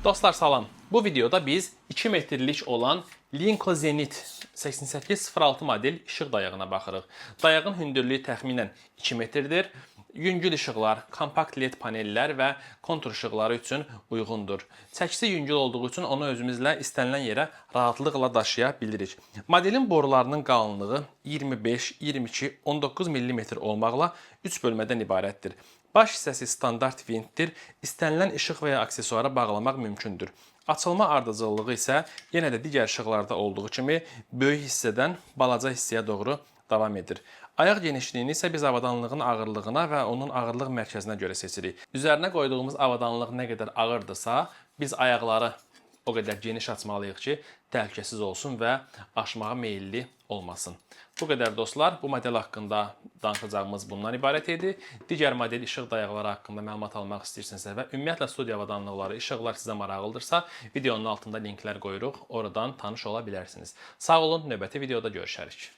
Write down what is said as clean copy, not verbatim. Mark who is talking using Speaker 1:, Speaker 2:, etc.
Speaker 1: Dostlar salam. Bu videoda biz 2 metrlik olan Linko Zenit 8806 model işıq dayağına baxırıq. Dayağın hündürlüyü təxminən 2 metrdir. Yüngül işıqlar, kompakt LED panellər və kontur işıqları üçün uyğundur. Çəkisi yüngül olduğu üçün onu özümüzlə istənilən yerə rahatlıqla daşıya bilirik. Modelin borularının qalınlığı 25, 22, 19 mm olmaqla 3 bölmədən ibarətdir. Baş hissəsi standart vintdir. İstənilən işıq və ya aksesuara bağlamaq mümkündür. Açılma ardıcıllığı isə yenə də digər işıqlarda olduğu kimi böyük hissədən balaca hissəyə doğru davam edir. Ayaq genişliyini isə biz avadanlığın ağırlığına və onun ağırlıq mərkəzinə görə seçirik. Üzərinə qoyduğumuz avadanlıq nə qədər ağırdısa, biz ayaqları o qədər geniş açmalıyıq ki, təhlükəsiz olsun və aşmağa meyilli olmasın. Bu qədər dostlar, bu model haqqında danışacağımız bundan ibarət idi. Digər model işıq dayaqları haqqında məlumat almaq istəyirsinizsə və ümumiyyətlə studiya avadanlıqları, işıqlar sizə maraqlıdırsa, videonun altında linklər qoyuruq, oradan tanış ola bilərsiniz. Sağ olun, növbəti videoda görüşərik.